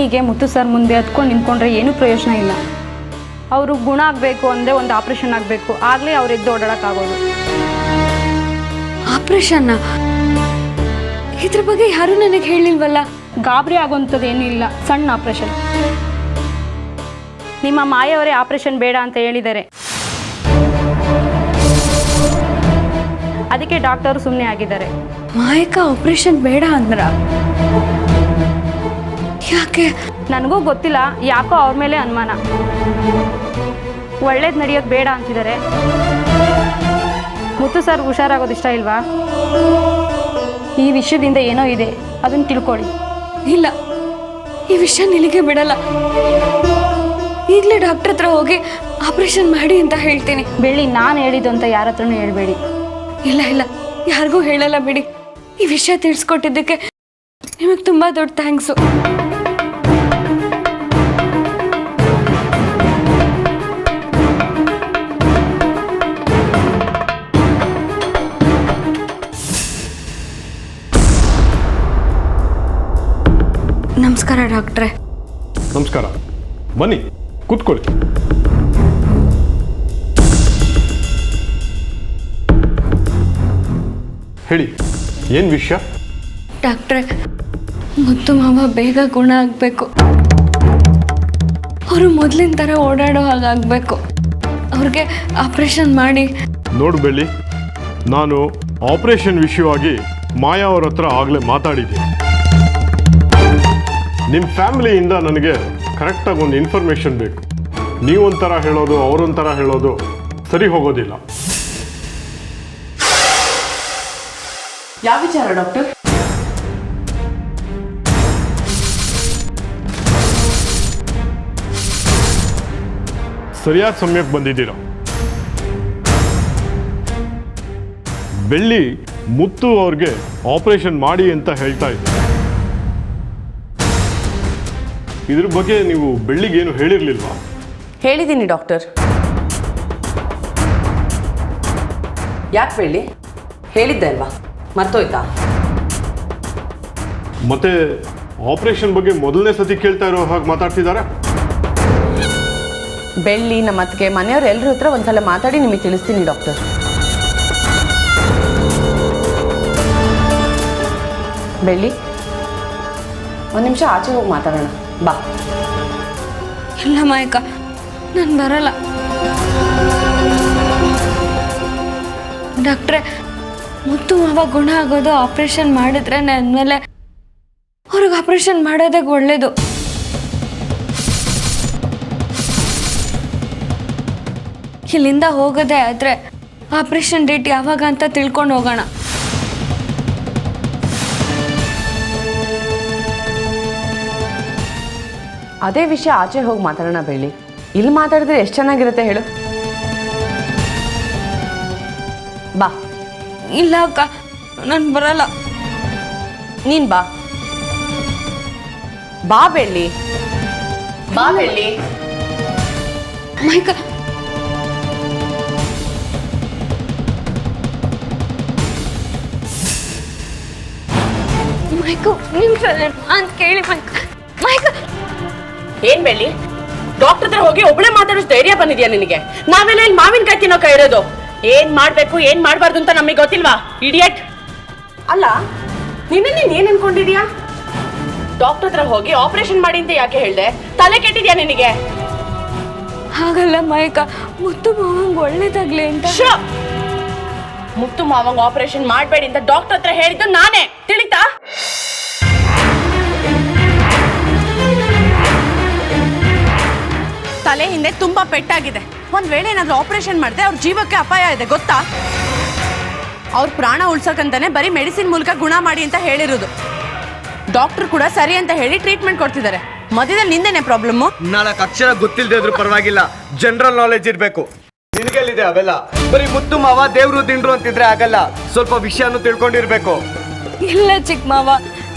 ಬೆಳ್ಳಿಗೆ ಮುತ್ತು ಸರ್ ಮುಂದೆ ಹತ್ಕೊಂಡು ನಿಂತ್ಕೊಂಡ್ರೆ ಏನೂ ಪ್ರಯೋಜನ ಇಲ್ಲ. ಅವರು ಗುಣ ಆಗಬೇಕು ಅಂದರೆ ಒಂದು ಆಪ್ರೇಷನ್ ಆಗಬೇಕು, ಆಗಲೇ ಅವ್ರು ಎದ್ದು ಓಡಾಡೋಕ್ಕಾಗೋದು. ಆಪ್ರೇಷನ್ನ? ಇದ್ರ ಬಗ್ಗೆ ಯಾರೂ ನನಗೆ ಹೇಳಿಲ್ವಲ್ಲ. ಗಾಬರಿ ಆಗೋಂಥದ್ದು ಏನೂ ಇಲ್ಲ, ಸಣ್ಣ ಆಪ್ರೇಷನ್. ನಿಮ್ಮ ಮಾಯವರೇ ಆಪ್ರೇಷನ್ ಬೇಡ ಅಂತ ಹೇಳಿದ್ದಾರೆ, ಅದಕ್ಕೆ ಡಾಕ್ಟರು ಸುಮ್ಮನೆ ಆಗಿದ್ದಾರೆ. ಮಾಯಕ್ಕ ಆಪ್ರೇಷನ್ ಬೇಡ ಅಂದ್ರ? ಯಾಕೆ? ನನಗೂ ಗೊತ್ತಿಲ್ಲ, ಯಾಕೋ ಅವ್ರ ಮೇಲೆ ಅನುಮಾನ. ಒಳ್ಳೇದು ನಡೆಯೋದು ಬೇಡ ಅಂತಿದ್ದಾರೆ. ಮುತ್ತು ಸರ್ ಹುಷಾರಾಗೋದು ಇಷ್ಟ ಇಲ್ವಾ? ಈ ವಿಷಯದಿಂದ ಏನೋ ಇದೆ, ಅದನ್ನು ತಿಳ್ಕೊಳ್ಳಿ. ಇಲ್ಲ, ಈ ವಿಷಯ ನಿನಗೆ ಬಿಡಲ್ಲ. ಈಗಲೇ ಡಾಕ್ಟರ್ ಹತ್ರ ಹೋಗಿ ಆಪರೇಷನ್ ಮಾಡಿ ಅಂತ ಹೇಳ್ತೀನಿ. ಬೆಳ್ಳಿ, ನಾನು ಹೇಳಿದ್ದು ಅಂತ ಯಾರ ಹತ್ರನೂ ಹೇಳ್ಬೇಡಿ. ಇಲ್ಲ ಇಲ್ಲ, ಯಾರಿಗೂ ಹೇಳಲ್ಲ ಬಿಡಿ. ಈ ವಿಷಯ ತಿಳಿಸ್ಕೊಟ್ಟಿದ್ದಕ್ಕೆ ನಿಮಗೆ ತುಂಬ ದೊಡ್ಡ ಥ್ಯಾಂಕ್ಸು. ನಮಸ್ಕಾರ ಡಾಕ್ಟ್ರೆ. ನಮಸ್ಕಾರ, ಬನ್ನಿ ಕೂತ್ಕೊಳ್ಳಿ. ಹೇಳಿ, ಏನು ವಿಷಯ? ಡಾಕ್ಟ್ರೆ, ಮುತ್ತು ಮಾವ ಬೇಗ ಗುಣ ಆಗಬೇಕು. ಅವರು ಮೊದಲಿನ ಥರ ಓಡಾಡೋ ಹಾಗಾಗಬೇಕು. ಅವ್ರಿಗೆ ಆಪ್ರೇಷನ್ ಮಾಡಿ. ನೋಡು ಬೆಳ್ಳಿ, ನಾನು ಆಪರೇಷನ್ ವಿಷಯವಾಗಿ ಮಾಯಾ ಅವ್ರ ಹತ್ರ ಆಗಲೇ ಮಾತಾಡಿದ್ದೀನಿ. ನಿಮ್ಮ ಫ್ಯಾಮಿಲಿಯಿಂದ ನನಗೆ ಕರೆಕ್ಟಾಗಿ ಒಂದು ಇನ್ಫಾರ್ಮೇಷನ್ ಬೇಕು. ನೀವೊಂಥರ ಹೇಳೋದು, ಅವರೊಂಥರ ಹೇಳೋದು ಸರಿ ಹೋಗೋದಿಲ್ಲ. ಯಾವ ವಿಚಾರ ಡಾಕ್ಟರ್? ಸರಿಯಾದ ಸಮಯಕ್ಕೆ ಬಂದಿದ್ದೀರಾ. ಬೆಳ್ಳಿ ಮುತ್ತು ಅವ್ರಿಗೆ ಆಪರೇಷನ್ ಮಾಡಿ ಅಂತ ಹೇಳ್ತಾ ಇದ್ದಾರೆ. ಇದ್ರ ಬಗ್ಗೆ ನೀವು ಬೆಳ್ಳಿಗೇನು ಹೇಳಿರ್ಲಿಲ್ವಾ? ಹೇಳಿದ್ದೀನಿ ಡಾಕ್ಟರ್. ಯಾಕೆ ಬೆಳ್ಳಿ? ಹೇಳಿದ್ದೆ ಅಲ್ವಾ, ಮರ್ತೋಯ್ತಾ? ಮತ್ತೆ ಆಪರೇಷನ್ ಬಗ್ಗೆ ಮೊದಲನೇ ಸತಿ ಕೇಳ್ತಾ ಇರೋ ಹಾಗೆ ಮಾತಾಡ್ತಿದ್ದಾರೆ. ಬೆಳ್ಳಿ ನಮ್ಮ ಅತ್ತಿಗೆ ಮನೆಯವ್ರು ಎಲ್ಲರ ಹತ್ರ ಒಂದ್ಸಲ ಮಾತಾಡಿ ನಿಮಗೆ ತಿಳಿಸ್ತೀನಿ ಡಾಕ್ಟರ್. ಬೆಳ್ಳಿ, ಒಂದು ನಿಮಿಷ ಆಚೆ ಹೋಗಿ ಮಾತಾಡೋಣ ಬಾ. ಇಲ್ಲ ಮಾಯಕ್ಕ, ನಾನು ಬರಲ್ಲ. ಡಾಕ್ಟ್ರೆ, ಮುತ್ತು ಮಾವ ಗುಣ ಆಗೋದು ಆಪ್ರೇಷನ್ ಮಾಡಿದ್ರೆ ಅಂದಮೇಲೆ ಅವ್ರಿಗೆ ಆಪ್ರೇಷನ್ ಮಾಡೋದೇ ಒಳ್ಳೇದು. ಇಲ್ಲಿಂದ ಹೋಗೋದೇ ಆದರೆ ಆಪ್ರೇಷನ್ ಡೇಟ್ ಯಾವಾಗ ಅಂತ ತಿಳ್ಕೊಂಡು ಹೋಗೋಣ. ಅದೇ ವಿಷಯ ಆಚೆ ಹೋಗಿ ಮಾತಾಡೋಣ ಬೆಳ್ಳಿ. ಇಲ್ಲಿ ಮಾತಾಡಿದ್ರೆ ಎಷ್ಟು ಚೆನ್ನಾಗಿರುತ್ತೆ ಹೇಳು. ಬಾ. ಇಲ್ಲ ಅಕ್ಕ, ನಾನು ಬರಲ್ಲ. ನೀನ್ ಬಾ. ಬಾ ಬೆಳ್ಳಿ, ಬಾ ಬೆಳ್ಳಿ. ಮೈಕ, ಮೈಕು ನಿಮಿಷ ಅಂತ ಕೇಳಿ. ಮೈಕ, ಏನ್ ಬೆಳ್ಳಿ, ಡಾಕ್ಟರ್ ಹತ್ರ ಹೋಗಿ ಒಬ್ಬಳೆ ಮಾತಾಡೋ ಧೈರ್ಯ ಬಂದಿದ್ಯಾ ನಿನಗೆ? ನಾವೆಲ್ಲ ಇಲ್ಲಿ ಮಾವಿನಕಾಯಿ ತಿನ್ನೋಕ ಇರೋದು. ಏನ್ ಮಾಡ್ಬೇಕು ಏನ್ ಮಾಡ್ಬಾರ್ದು ಅಂತ ನಮಗೆ ಗೊತ್ತಿಲ್ವಾ ಇಡಿಯಟ್? ಅಲ್ಲ, ನೀನ್ ಏನ್ ಅನ್ಕೊಂಡಿದ್ಯಾ? ಡಾಕ್ಟರ್ ಹತ್ರ ಹೋಗಿ ಆಪರೇಷನ್ ಮಾಡಿ ಅಂತ ಯಾಕೆ ಹೇಳ್ದೆ? ತಲೆ ಕೆಟ್ಟಿದ್ಯಾ ನಿನಗೆ? ಹಾಗಲ್ಲ ಮೈಕ, ಮುತ್ತು ಮಾವಂಗ್ ಒಳ್ಳೇದಾಗ್ಲಿ ಅಂತ. ಮುತ್ತು ಮಾವಂಗ್ ಆಪರೇಷನ್ ಮಾಡ್ಬೇಡಿ ಅಂತ ಡಾಕ್ಟರ್ ಹತ್ರ ಹೇಳಿದ್ದು ನಾನೇ, ತಿಳಿತಾ? ತಲೆ ಹಿಂದೆ ತುಂಬಾ ಪೆಟ್ಟಾಗಿದೆ. ಒಂದ್ ವೇಳೆ ಏನಾದ್ರೂ ಆಪರೇಷನ್ ಮಾಡಿದ್ರೆ ಅವ್ರ ಜೀವಕ್ಕೆ ಅಪಾಯ ಇದೆ, ಗೊತ್ತಾ? ಅವ್ರ ಪ್ರಾಣ ಉಳ್ಸಕ್ಕಂತಾನೆ ಬರೀ ಮೆಡಿಸಿನ್ ಮೂಲಕ ಗುಣ ಮಾಡಿ ಅಂತ ಹೇಳಿರೋದು. ಡಾಕ್ಟರ್ ಕೂಡ ಸರಿ ಅಂತ ಹೇಳಿ ಟ್ರೀಟ್ಮೆಂಟ್ ಕೊಡ್ತಿದ್ದಾರೆ. ಮಧ್ಯದಲ್ಲಿ ನಿಂದೇನೆ ಪ್ರಾಬ್ಲಮ್? 4 ಅಕ್ಷರ ಗೊತ್ತಿಲ್ಲದೆ ಇದ್ರು ಪರವಾಗಿಲ್ಲ, ಜನರಲ್ ನಾಲೆಜ್ ಇರಬೇಕು. ನಿನಗೆಲ್ಲಿದೆ ಅವೆಲ್ಲ? ಬರೀ ಮುತ್ತು ಮಾವ ದೇವ್ರು ದಿಂಡ್ರು ಅಂತಿದ್ರೆ ಆಗಲ್ಲ, ಸ್ವಲ್ಪ ವಿಷಯನೂ ತಿಳ್ಕೊಂಡಿರ್ಬೇಕು. ಇಲ್ಲ ಚಿಕ್ಕ ಮಾವ,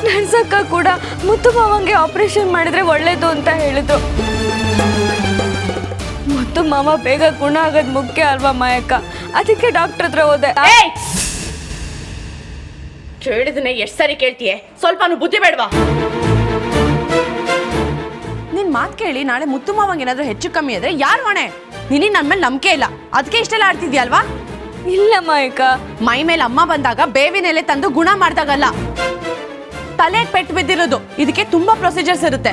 ನರ್ಸಕ್ಕ ಕೂಡ ಮುತ್ತು ಮಾವಂಗೆ ಆಪರೇಷನ್ ಮಾಡಿದ್ರೆ ಒಳ್ಳೇದು ಅಂತ ಹೇಳಿದ್ರು. ಮುತ್ತು ಮಾವ ಬೇಗ ಗುಣ ಆಗೋದು ಮುಖ್ಯ ಅಲ್ವಾ ಮಾಯಕ್ಕ? ಅದಕ್ಕೆ ಡಾಕ್ಟರ್ ಹತ್ರ ಹೋದೆ. ಕೇಳಿದನೆ ಎಷ್ಟು ಸರಿ ಕೇಳ್ತೀಯ? ಸ್ವಲ್ಪನೂ ಬುದ್ಧಿ ಬೇಡವಾ? ನನ್ನ ಮಾತು ಕೇಳಿ ನಾಳೆ ಮುತ್ತು ಮಾವಂಗೆ ಏನಾದರೂ ಹೆಚ್ಚು ಕಮ್ಮಿ ಆದರೆ ಯಾರು ಹೊಣೆ? ನಿನಗೆ ನನ್ನ ಮೇಲೆ ನಂಬಿಕೆ ಇಲ್ಲ, ಅದಕ್ಕೆ ಇಷ್ಟೆಲ್ಲ ಆಡ್ತಿದ್ಯಲ್ವಾ? ಇಲ್ಲ ಮಾಯಕ, ಮೈ ಮೇಲೆ ಅಮ್ಮ ಬಂದಾಗ ಬೇವಿನ ಎಲೆ ತಂದು ಗುಣ ಮಾಡ್ದಾಗಲ್ಲ, ತಲೆಗೆ ಪೆಟ್ಟು ಬಿದ್ದಿರೋದು. ಇದಕ್ಕೆ ತುಂಬಾ ಪ್ರೊಸೀಜರ್ಸ್ ಇರುತ್ತೆ.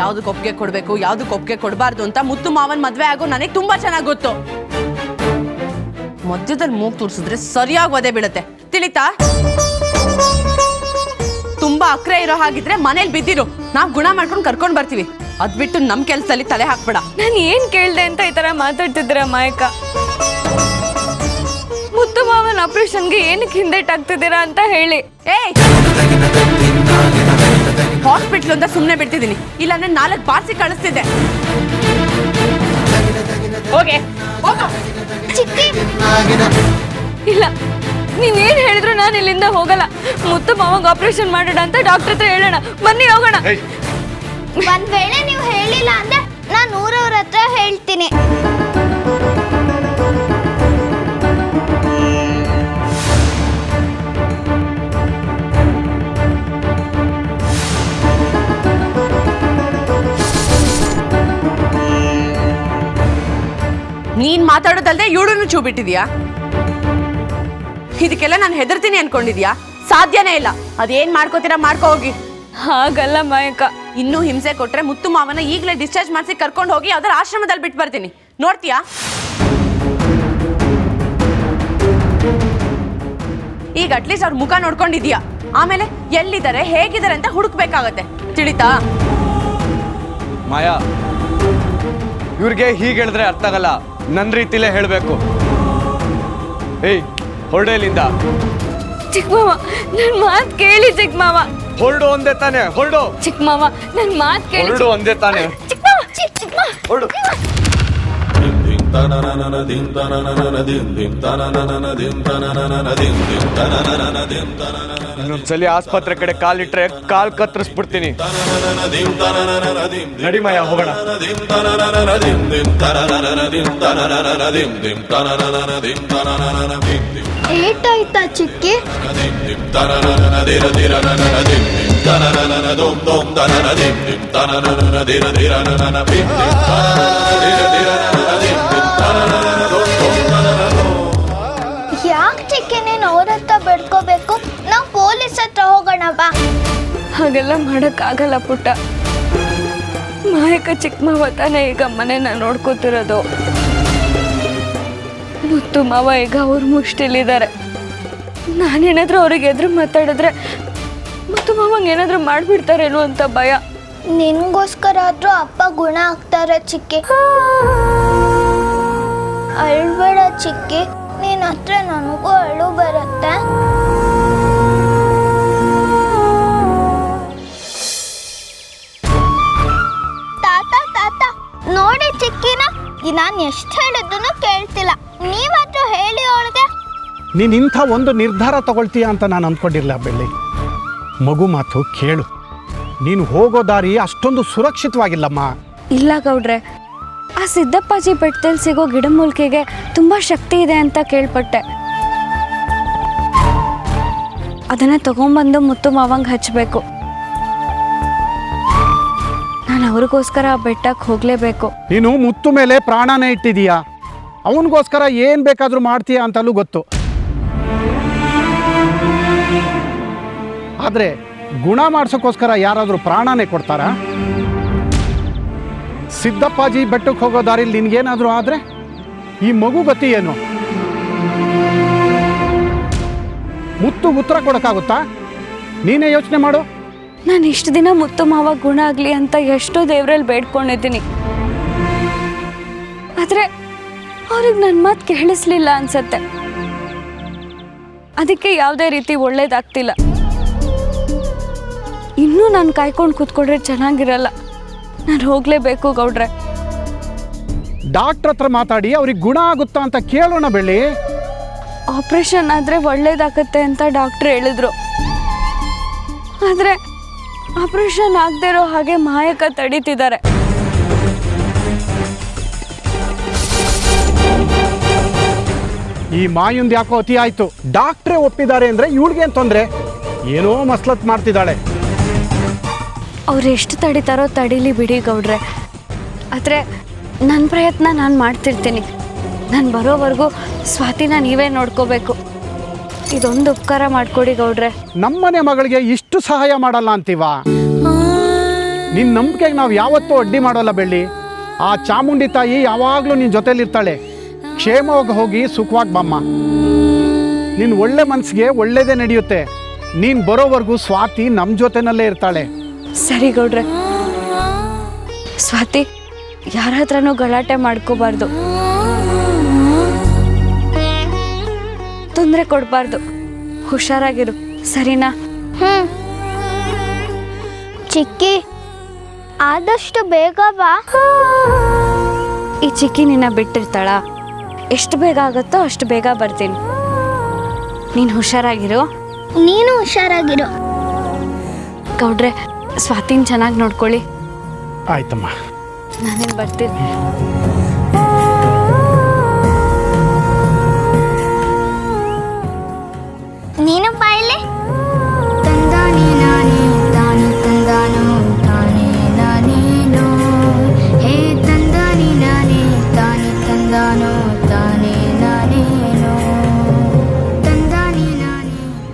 ಯಾವ್ದಕ್ಕೆ ಒಪ್ಪಿಗೆ ಕೊಡಬೇಕು, ಯಾವ್ದಕ್ಕೆ ಒಪ್ಪಿಗೆ ಕೊಡಬಾರ್ದು ಅಂತ ಮುತ್ತು ಮಾವನ್ ಮದ್ವೆ ಆಗೋ ನನಗೆ ತುಂಬಾ ಚೆನ್ನಾಗಿ ಗೊತ್ತು. ಮಧ್ಯದಲ್ಲಿ ಮೂಗ್ ತೋರಿಸಿದ್ರೆ ಸರಿಯಾಗಿ ಒದೆ ಬೀಳುತ್ತೆ, ತಿಳಿತಾ? ತುಂಬಾ ಅಕ್ರೆ ಇರೋ ಹಾಗಿದ್ರೆ ಮನೇಲಿ ಬಿದ್ದಿರು, ನಾವ್ ಗುಣ ಮಾಡ್ಕೊಂಡು ಕರ್ಕೊಂಡ್ ಬರ್ತೀವಿ. ಅದ್ ಬಿಟ್ಟು ನಮ್ ಕೆಲ್ಸದಲ್ಲಿ ತಲೆ ಹಾಕ್ಬೇಡ. ನಾನು ಏನ್ ಕೇಳ್ದೆ ಅಂತ ಈ ತರ ಮಾತಾಡ್ತಿದ್ದೀರ ಮಾಯಕ? ಮುತ್ತು ಮಾವನ ಆಪರೇಷನ್ಗೆ ಏನಕ್ಕೆ ಹಿಂದೇಟಾಗ್ತಿದ್ದೀರಾ ಅಂತ ಹೇಳಿ. ಏಯ್, ಹಾಸ್ಪಿಟ್ಲ್ ಅಂತ ಸುಮ್ಮನೆ ಬಿಡ್ತಿದ್ದೀನಿ, ಇಲ್ಲಾಂದ್ರೆ 4 ಬಾರ್ಸಿ ಕಳಿಸ್ತಿದ್ದೆ. ಹೋಗೆ ಹೋಗು. ಇಲ್ಲ, ನೀವೇನ್ ಹೇಳಿದ್ರು ನಾನು ಇಲ್ಲಿಂದ ಹೋಗಲ್ಲ. ಮುತ್ತು ಮಾವಂಗ ಆಪರೇಷನ್ ಮಾಡೋಣ ಅಂತ ಡಾಕ್ಟರ್ ಹತ್ರ ಹೇಳೋಣ, ಬನ್ನಿ ಹೋಗೋಣ. ಒಂದ್ ವೇಳೆ ನೀವು ಹೇಳಿಲ್ಲ ಅಂದ್ರೆ ನಾನು ಊರವ್ರ ಹತ್ರ ಹೇಳ್ತೀನಿ. ನೀನ್ ಮಾತಾಡೋದಲ್ದೆ ಇವಳನ್ನು ಚೂ ಬಿಟ್ಟಿದ್ಯಾ? ಇದಕ್ಕೆಲ್ಲ ನಾನು ಹೆದರ್ತೀನಿ ಅನ್ಕೊಂಡಿದ್ಯಾ? ಸಾಧ್ಯನೇ ಇಲ್ಲ. ಅದೇನ್ ಮಾಡ್ಕೋತೀರಾ ಮಾಡ್ಕೋ ಹೋಗಿ. ಹಾಗಲ್ಲ ಮಾಯಕ, ಇನ್ನೂ ಹಿಂಸೆ ಕೊಟ್ರೆ ಮುತ್ತು ಮಾವನ ಈಗಲೇ ಡಿಸ್ಚಾರ್ಜ್ ಮಾಡಿಸಿ ಕರ್ಕೊಂಡು ಹೋಗಿ ಯಾವ್ದಾರ ಆಶ್ರಮದಲ್ಲಿ ಬಿಟ್ಟು ಬರ್ತೀನಿ, ನೋಡ್ತೀಯಾ? ಈಗ ಅಟ್ಲೀಸ್ಟ್ ಅವ್ರ ಮುಖ ನೋಡ್ಕೊಂಡಿದ್ಯಾ, ಆಮೇಲೆ ಎಲ್ಲಿದ್ದಾರೆ ಹೇಗಿದ್ದಾರೆ ಅಂತ ಹುಡುಕ್ಬೇಕಾಗತ್ತೆ, ತಿಳಿತಾ? ಮಾಯಾ, ಇವ್ರಿಗೆ ಹೀಗೆ ಹೇಳಿದ್ರೆ ಅರ್ಥ ಆಗಲ್ಲ, ನನ್ನ ರೀತಿಲೇ ಹೇಳಬೇಕು. ಏಯ್, ಹೊರಡೇಲಿಂದ. ಚಿಕ್ಕ ಮಾವ ನನ್ ಮಾತ್ ಕೇಳಿ. ಚಿಕ್ಕ ಮಾವ ಹೊರಡು ಅಂದೆ ತಾನೆ, ಹೊರಡು. ಚಿಕ್ಕ ಮಾವ ನನ್ ಮಾತ್ ಕೇಳಿ. ಹೊರಡು ಅಂದೆ ತಾನೆ, ಚಿಕ್ಕ ಮಾವ, ಚಿಕ್ಕ ಮಾವ ಹೊರಡು. ಇನ್ನೊಂದ್ಸಲಿ ಆಸ್ಪತ್ರೆ ಕಡೆ ಕಾಲಿಟ್ರೆ ಕಾಲ್ ಕತ್ತರಿಸ್ಬಿಡ್ತೀನಿ. ನಡಿ ಮಾಯಾ, ಹೋಗೋಣ. ಏಟಾಯ್ತಾ ಚಿಕ್ಕಿ? ಯಾಕೆ ಚಿಕ್ಕಿ ನೀನು ಅವ್ರ ಹತ್ರ ಬೆಡ್ಕೋಬೇಕು? ನಾವು ಪೊಲೀಸ್ ಹತ್ರ ಹೋಗೋಣ ಬಾ. ಹಾಗೆಲ್ಲ ಮಾಡಕ್ಕಾಗಲ್ಲ ಪುಟ್ಟ. ಮಾಯಕ ಚಿಕ್ಕ ಮಾವ ತಾನೇ ಈಗ ಮನೆನ ನೋಡ್ಕೋತಿರೋದು. ಮುತ್ತು ಮಾವ ಈಗ ಅವ್ರ ಮುಷ್ಟಿಲಿದ್ದಾರೆ. ನಾನೇನಾದ್ರೂ ಅವ್ರಿಗೆ ಎದುರು ಮಾತಾಡಿದ್ರೆ ಮುತ್ತು ಮಾವಂಗೆ ಏನಾದ್ರೂ ಮಾಡ್ಬಿಡ್ತಾರೇನೋ ಅಂತ ಭಯ. ನಿನ್ಗೋಸ್ಕರ ಆದ್ರೂ ಅಪ್ಪ ಗುಣ ಆಗ್ತಾರೆ ಚಿಕ್ಕಿ. ಅಳ್ಬೇಡ ಚಿಕ್ಕಿ, ನೀನ್ ಹತ್ರ ನನಗೂ ಅಳು ಬರುತ್ತೆ. ತಾತ ತಾತ ನೋಡಿ ಚಿಕ್ಕಿನ, ನಾನು ಎಷ್ಟು ಹೇಳಿದ್ರು ಕೇಳ್ತಿಲ್ಲ. ನೀವಾದ್ರೂ ಹೇಳಿ ಅವಳಿಗೆ. ನೀನು ಇಂಥ ಒಂದು ನಿರ್ಧಾರ ತಗೊಳ್ತೀಯ ಅಂತ ನಾನು ಅಂದ್ಕೊಂಡಿರಲಿಲ್ಲ ಬೆಳ್ಳಿ. ಮಗು ಮಾತು ಕೇಳು. ನೀನು ಹೋಗೋ ದಾರಿ ಅಷ್ಟೊಂದು ಸುರಕ್ಷಿತವಾಗಿಲ್ಲಮ್ಮ. ಇಲ್ಲ ಗೌಡ್ರೆ, ಆ ಸಿದ್ದಪ್ಪಾಜಿ ಬೆಟ್ಟದಲ್ಲಿ ಸಿಗೋ ಗಿಡಮೂಲಿಕೆಗೆ ತುಂಬಾ ಶಕ್ತಿ ಇದೆ ಅಂತ ಕೇಳ್ಪಟ್ಟೆ. ಅದನ್ನ ತಗೊಂಡ್ಬಂದು ಮುತ್ತು ಮಾವಂಗೆ ಹಚ್ಚಬೇಕು. ನಾನು ಅವ್ರಿಗೋಸ್ಕರ ಆ ಬೆಟ್ಟಕ್ಕೆ ಹೋಗ್ಲೇಬೇಕು. ನೀನು ಮುತ್ತು ಮೇಲೆ ಪ್ರಾಣನೇ ಇಟ್ಟಿದೀಯಾ. ಅವನಿಗೋಸ್ಕರ ಏನು ಬೇಕಾದರೂ ಮಾಡ್ತೀಯಾ ಅಂತಲೂ ಗೊತ್ತು. ಆದರೆ ಗುಣ ಮಾಡ್ಸೋಕ್ಕೋಸ್ಕರ ಯಾರಾದರೂ ಪ್ರಾಣನೇ ಕೊಡ್ತಾರಾ? ಸಿದ್ದಪ್ಪಾಜಿ ಬೆಟ್ಟಕ್ಕೆ ಹೋಗೋ ದಾರಿಲಿ ನಿನಗೇನಾದರೂ ಆದರೆ ಈ ಮಗು ಗತಿ ಏನು? ಮುತ್ತು ಉತ್ತರ ಕೊಡೋಕ್ಕಾಗುತ್ತಾ? ನೀನೇ ಯೋಚನೆ ಮಾಡು. ನಾನು ಇಷ್ಟು ದಿನ ಮುತ್ತು ಮಾವ ಗುಣ ಆಗಲಿ ಅಂತ ಎಷ್ಟೋ ದೇವರಲ್ಲಿ ಬೇಡ್ಕೊಂಡಿದ್ದೀನಿ. ಆದರೆ ಅವ್ರಿಗೆ ನನ್ನ ಮಾತು ಕೇಳಿಸ್ಲಿಲ್ಲ ಅನ್ಸತ್ತೆ. ಅದಕ್ಕೆ ಯಾವುದೇ ರೀತಿ ಒಳ್ಳೇದಾಗ್ತಿಲ್ಲ. ಇನ್ನೂ ನಾನು ಕಾಯ್ಕೊಂಡು ಕೂತ್ಕೊಂಡ್ರೆ ಚೆನ್ನಾಗಿರಲ್ಲ. ನಾನು ಹೋಗಲೇಬೇಕು ಗೌಡ್ರೆ. ಡಾಕ್ಟ್ರ್ ಹತ್ರ ಮಾತಾಡಿ ಅವ್ರಿಗೆ ಗುಣ ಆಗುತ್ತಾ ಅಂತ ಕೇಳೋಣ ಬೆಳ್ಳಿ. ಆಪ್ರೇಷನ್ ಆದರೆ ಒಳ್ಳೇದಾಗತ್ತೆ ಅಂತ ಡಾಕ್ಟ್ರ್ ಹೇಳಿದ್ರು. ಆದರೆ ಆಪ್ರೇಷನ್ ಆಗದೆ ಇರೋ ಹಾಗೆ ಮಾಯಕ ತಡೀತಿದ್ದಾರೆ. ಈ ಮಾಯುಂದ್ ಯಾಕೋ ಅತಿ ಆಯ್ತು. ಡಾಕ್ಟ್ರೇ ಒಪ್ಪಿದ್ದಾರೆ ಅಂದ್ರೆ ಇವಳಿಗೇನು ತೊಂದರೆ? ಏನೋ ಮಸ್ಲತ್ ಮಾಡ್ತಿದ್ದಾಳೆ. ಅವ್ರು ಎಷ್ಟು ತಡಿತಾರೋ ತಡೀಲಿ ಬಿಡಿ ಗೌಡ್ರೆ. ಆದರೆ ನನ್ನ ಪ್ರಯತ್ನ ನಾನು ಮಾಡ್ತಿರ್ತೀನಿ. ನಾನು ಬರೋವರೆಗೂ ಸ್ವಾತಿನ ನೀವೇ ನೋಡ್ಕೋಬೇಕು. ಇದೊಂದು ಉಪಕಾರ ಮಾಡಿಕೊಡಿ ಗೌಡ್ರೆ. ನಮ್ಮನೆ ಮಗಳಿಗೆ ಇಷ್ಟು ಸಹಾಯ ಮಾಡಲ್ಲ ಅಂತೀವ? ನಿನ್ನ ನಂಬಿಕೆಗೆ ನಾವು ಯಾವತ್ತೂ ಅಡ್ಡಿ ಮಾಡೋಲ್ಲ ಬೆಳ್ಳಿ. ಆ ಚಾಮುಂಡಿ ತಾಯಿ ಯಾವಾಗಲೂ ನಿನ್ನ ಜೊತೆಲಿರ್ತಾಳೆ. ಕ್ಷೇಮವಾಗಿ ಹೋಗಿ ಸುಖವಾಗಿ ಬಮ್ಮ. ನಿನ್ನ ಒಳ್ಳೆ ಮನಸ್ಸಿಗೆ ಒಳ್ಳೇದೇ ನಡೆಯುತ್ತೆ. ನೀನು ಬರೋವರೆಗೂ ಸ್ವಾತಿ ನಮ್ಮ ಜೊತೆನಲ್ಲೇ ಇರ್ತಾಳೆ. ಸರಿ ಗೌಡ್ರೆ. ಸ್ವಾತಿ, ಯಾರ ಹತ್ರನೂ ಗಲಾಟೆ ಮಾಡ್ಕೋಬಾರ್ದು, ತೊಂದರೆ ಕೊಡಬಾರ್ದು. ಹುಷಾರಾಗಿರು, ಸರಿನಾ? ಚಿಕ್ಕಿ, ಆದಷ್ಟು ಬೇಗ ಬಾ. ಈ ಚಿಕ್ಕಿ ನಿನ್ನ ಬಿಟ್ಟಿರ್ತಾಳ? ಎಷ್ಟು ಬೇಗ ಆಗುತ್ತೋ ಅಷ್ಟು ಬೇಗ ಬರ್ತೀನಿ. ನೀನು ಹುಷಾರಾಗಿರು. ನೀನು ಹುಷಾರಾಗಿರು. ಗೌಡ್ರೆ, ಸ್ವಾತಿನ ಚೆನ್ನಾಗಿ ನೋಡ್ಕೊಳ್ಳಿ. ಆಯ್ತಮ್ಮ. ನಾನೇನು ಬರ್ತೀನಿ. ನೀನು ಬಾಯಿಲೆ.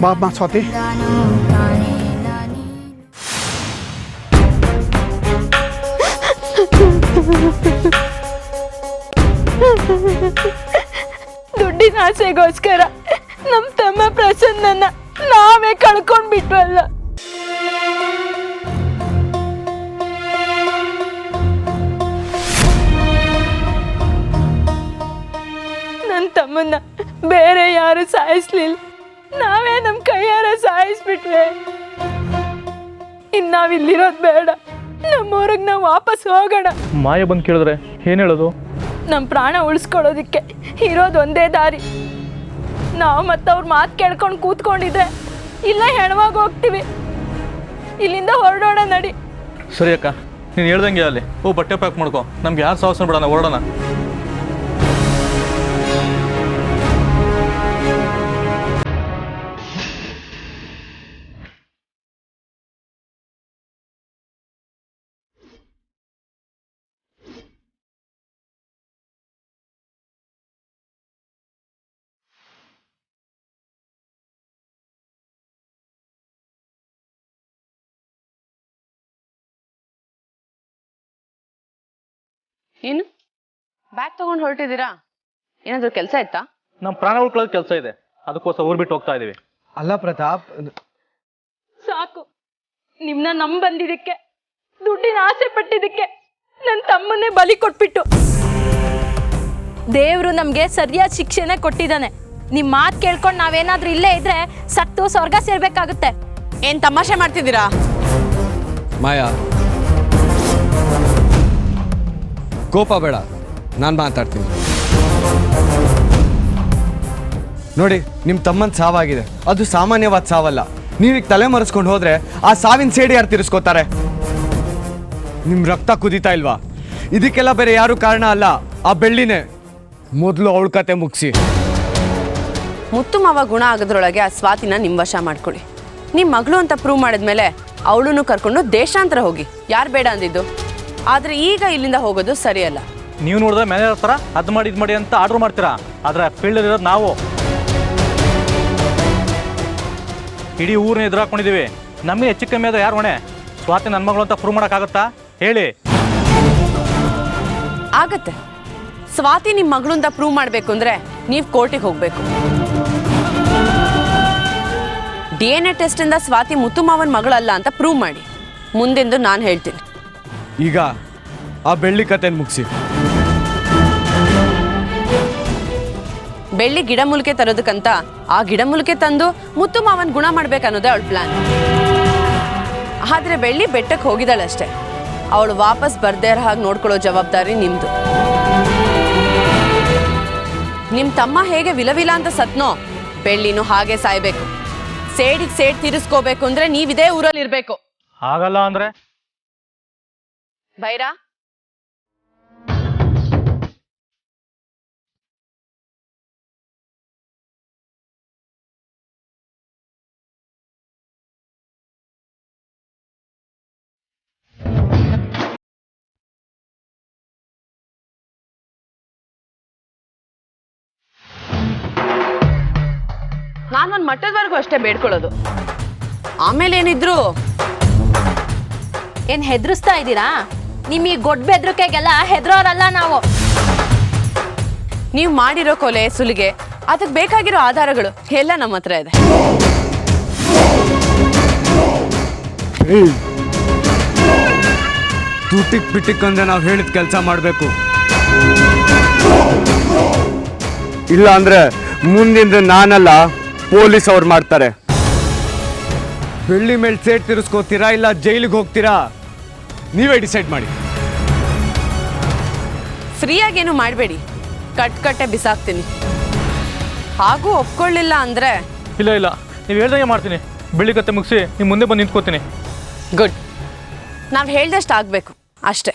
ಬಾಮ್ಮ ಸ್ವಾತಿ. ದುಡ್ಡಿನ ಆಸೆಗೋಸ್ಕರ ನಮ್ಮ ತಮ್ಮ ಪ್ರಸನ್ನನ ನಾವೇ ಕಳ್ಕೊಂಡ್ಬಿಟ್ವಲ್ಲ. ನನ್ನ ತಮ್ಮನ್ನ ಬೇರೆ ಯಾರು ಸಾಯಿಸ್ಲಿಲ್ಲ, ನಾವೇ ನಮ್ಮ ಕೈಯಾರ ಸಾಯಿಸ್ಬಿಟ್ವೆ. ಇನ್ನಾವಿಲ್ಲಿರೋದು ಬೇಡ, ನಮ್ಮೂರಿಗೆ ನಾವು ವಾಪಸ್ ಹೋಗೋಣ. ಮಾಯ ಬಂದು ಕೇಳಿದ್ರೆ ಏನು ಹೇಳೋದು? ನಮ್ಮ ಪ್ರಾಣ ಉಳಿಸ್ಕೊಳ್ಳೋದಕ್ಕೆ ಇರೋದು ಒಂದೇ ದಾರಿ. ನಾವು ಮತ್ತವ್ರ ಮಾತು ಕೇಳ್ಕೊಂಡು ಕೂತ್ಕೊಂಡಿದ್ರೆ ಇಲ್ಲೇ ಹೆಣವಾಗಿ ಹೋಗ್ತೀವಿ. ಇಲ್ಲಿಂದ ಹೊರಡೋಣ, ನಡಿ. ಸರಿ ಅಕ್ಕ, ನೀನು ಹೇಳ್ದಂಗೆ ಅಲ್ಲಿ ಬಟ್ಟೆ ಪ್ಯಾಕ್ ಮಾಡ್ಕೊ. ನಮ್ಗೆ ಯಾರು ಸಾಹಸ ಬಿಡೋಣ, ಹೊರಡೋಣ. ಏನು ಬ್ಯಾಗ್ ತಗೊಂಡು ಹೊರಟಿದ್ದೀರಾ? ಏನಾದರೂ ಕೆಲಸ ಇತ್ತಾ? ನಮ್ಮ ಪ್ರಾಣ ಉಳ್ಕೊಳ್ಳೋದು ಕೆಲಸ ಇದೆ, ಅದಕ್ಕೋಸ್ಕರ ಊರು ಬಿಟ್ಟು ಹೋಗ್ತಾ ಇದೀವಿ. ಅಲ್ಲ ಪ್ರತಾಪ್, ಸಾಕು. ನಿಮ್ಮನ್ನ ಬಂದಿದ್ದಕ್ಕೆ, ದುಡ್ಡಿನ ಆಸೆ ಪಟ್ಟಿದ್ದಕ್ಕೆ ನನ್ನ ತಮ್ಮನ್ನೇ ಬಲಿ ಕೊಟ್ಬಿಟ್ಟು ದೇವರು ನಮಗೆ ಸರಿಯಾದ ಶಿಕ್ಷೆನೇ ಕೊಟ್ಟಿದ್ದಾನೆ. ನಿಮ್ಮ ಮಾತು ಕೇಳ್ಕೊಂಡು ನಾವೇನಾದ್ರೂ ಇಲ್ಲೇ ಇದ್ರೆ ಸತ್ತು ಸ್ವರ್ಗ ಸೇರ್ಬೇಕಾಗುತ್ತೆ. ಏನ್ ತಮಾಷೆ ಮಾಡ್ತಿದ್ದೀರಾ? ಮಾಯಾ, ಕೋಪ ಬೇಡ, ನಾನು ಮಾತಾಡ್ತೀನಿ. ನೋಡಿ, ನಿಮ್ಮ ತಮ್ಮನ ಸಾವಾಗಿದೆ, ಅದು ಸಾಮಾನ್ಯವಾದ ಸಾವಲ್ಲ. ನೀವೀಗ ತಲೆ ಮರೆಸ್ಕೊಂಡು ಹೋದ್ರೆ ಆ ಸಾವಿನ ಸೇಡಿ ಯಾರು ತಿರ್ಸ್ಕೋತಾರೆ? ನಿಮ್ಮ ರಕ್ತ ಕುದೀತಾ ಇಲ್ವಾ? ಇದಕ್ಕೆಲ್ಲ ಬೇರೆ ಯಾರು ಕಾರಣ ಅಲ್ಲ, ಆ ಬೆಳ್ಳಿನೇ. ಮೊದಲು ಅವಳ ಕತೆ ಮುಗಿಸಿ. ಮುತ್ತು ಮಾವ ಗುಣ ಆಗೋದ್ರೊಳಗೆ ಆ ಸ್ವಾತಿನ ನಿಮ್ಮ ವಶ ಮಾಡ್ಕೊಳ್ಳಿ. ನಿಮ್ಮ ಮಗಳು ಅಂತ ಪ್ರೂವ್ ಮಾಡಿದ್ಮೇಲೆ ಅವಳನ್ನು ಕರ್ಕೊಂಡು ದೇಶಾಂತರ ಹೋಗಿ. ಯಾರು ಬೇಡ ಅಂದಿದ್ದು? ಆದರೆ ಈಗ ಇಲ್ಲಿಂದ ಹೋಗೋದು ಸರಿಯಲ್ಲ. ನೀವು ನೋಡಿದ್ರೆ ಮ್ಯಾನೇಜರ್ ಥರ ಅದು ಮಾಡಿ ಇದು ಮಾಡಿ ಅಂತ ಆರ್ಡ್ರ್ ಮಾಡ್ತೀರಾ, ಆದರೆ ಫೀಲ್ಡಲ್ಲಿ ಇರೋದು ನಾವು. ಇಡೀ ಊರನ್ನ ಎದುರಾಕೊಂಡಿದ್ದೀವಿ. ನಮಗೆ ಹೆಚ್ಚು ಕಮ್ಮಿ ಆದ ಯಾರು ಹೊಣೆ? ಸ್ವಾತಿ ನನ್ನ ಮಗಳು ಅಂತ ಪ್ರೂವ್ ಮಾಡೋಕ್ಕಾಗತ್ತಾ ಹೇಳಿ? ಆಗತ್ತೆ. ಸ್ವಾತಿ ನಿಮ್ಮ ಮಗಳು ಅಂತ ಪ್ರೂವ್ ಮಾಡಬೇಕು ಅಂದರೆ ನೀವು ಕೋರ್ಟಿಗೆ ಹೋಗಬೇಕು. DNA ಟೆಸ್ಟಿಂದ ಸ್ವಾತಿ ಮುತ್ತು ಮಾವನ ಮಗಳಲ್ಲ ಅಂತ ಪ್ರೂವ್ ಮಾಡಿ. ಮುಂದೆಂದು ನಾನು ಹೇಳ್ತೀನಿ. ಈಗ ಆ ಬೆಳ್ಳಿ ಕತೆನ ಮುಗಿಸಿ. ಬೆಳ್ಳಿ ಗಿಡಮೂಲಿಕೆ ತರೋದಕ್ಕಂತ ಆ ಗಿಡಮೂಲಿಕೆ ತಂದು ಮುತ್ತು ಮಾವನ್ ಗುಣ ಮಾಡ್ಬೇಕನ್ನೋದೇ ಅವಳ ಪ್ಲಾನ್. ಆದ್ರೆ ಬೆಳ್ಳಿ ಬೆಟ್ಟಕ್ಕೆ ಹೋಗಿದ್ದಾಳಷ್ಟೆ. ಅವಳು ವಾಪಸ್ ಬರ್ದೇ ಇರೋ ಹಾಗೆ ನೋಡ್ಕೊಳ್ಳೋ ಜವಾಬ್ದಾರಿ ನಿಮ್ದು. ನಿಮ್ ತಮ್ಮ ಹೇಗೆ ವಿಲವಿಲ ಅಂತ ಸತ್ನೋ, ಬೆಳ್ಳಿನೂ ಹಾಗೆ ಸಾಯ್ಬೇಕು. ಸೇಡಿಗೆ ಸೇಡ್ ತೀರಿಸ್ಕೋಬೇಕು ಅಂದ್ರೆ ನೀವಿದೇ ಊರಲ್ಲಿ ಇರ್ಬೇಕು. ಆಗಲ್ಲ ಅಂದ್ರೆ ಬೈರಾ, ನಾನೊಂದು ಮಟ್ಟದವರೆಗೂ ಅಷ್ಟೇ ಬೇಡ್ಕೊಳ್ಳೋದು. ಆಮೇಲೆ ಏನಿದ್ರು ಏನ್ ಹೆದರ್ಸ್ತಾ ಇದ್ದೀರಾ? ನಿಮಗೆ ಗೊಡ್ಡ ಬೆದ್ರಿಕೆಗೆಲ್ಲ ಹೆದರೋರಲ್ಲ ನಾವು. ನೀವು ಮಾಡಿರೋ ಕೊಲೆ ಸುಲಿಗೆ ಅದಕ್ಕೆ ಬೇಕಾಗಿರೋ ಆಧಾರಗಳು ಎಲ್ಲ ನಮ್ಮ ಹತ್ರ ಇದೆ. ತೂಟಿಕ್ ಪಿಟಿಕ್ ಅಂದ್ರೆ ನಾವು ಹೇಳಿದ ಕೆಲಸ ಮಾಡಬೇಕು. ಇಲ್ಲ ಅಂದ್ರೆ ಮುಂದಿಂದ ನಾನಲ್ಲ ಪೊಲೀಸ್ ಅವ್ರು ಮಾಡ್ತಾರೆ. ಬೆಳ್ಳಿ ಮೇಲೆ ಸೇಟ್ ತಿರ್ಸ್ಕೋತೀರಾ ಇಲ್ಲ ಜೈಲಿಗೆ ಹೋಗ್ತೀರಾ ನೀವೇ ಡಿಸೈಡ್ ಮಾಡಿ. ಫ್ರೀಯಾಗೇನು ಮಾಡಬೇಡಿ, ಕಟ್ಟೆ ಬಿಸಾಕ್ತೀನಿ. ಹಾಗೂ ಒಪ್ಕೊಳ್ಳಿಲ್ಲ ಅಂದ್ರೆ ಇಲ್ಲ ನೀವು ಹೇಳ್ದಂಗೆ ಮಾಡ್ತೀನಿ. ಬೆಳ್ಳಿ ಕತ್ತೆ ಮುಗಿಸಿ ನಿಮ್ಮ ಮುಂದೆ ಬಂದು ನಿಂತ್ಕೋತೀನಿ. ಗುಡ್. ನಾವು ಹೇಳ್ದಷ್ಟು ಆಗಬೇಕು ಅಷ್ಟೇ.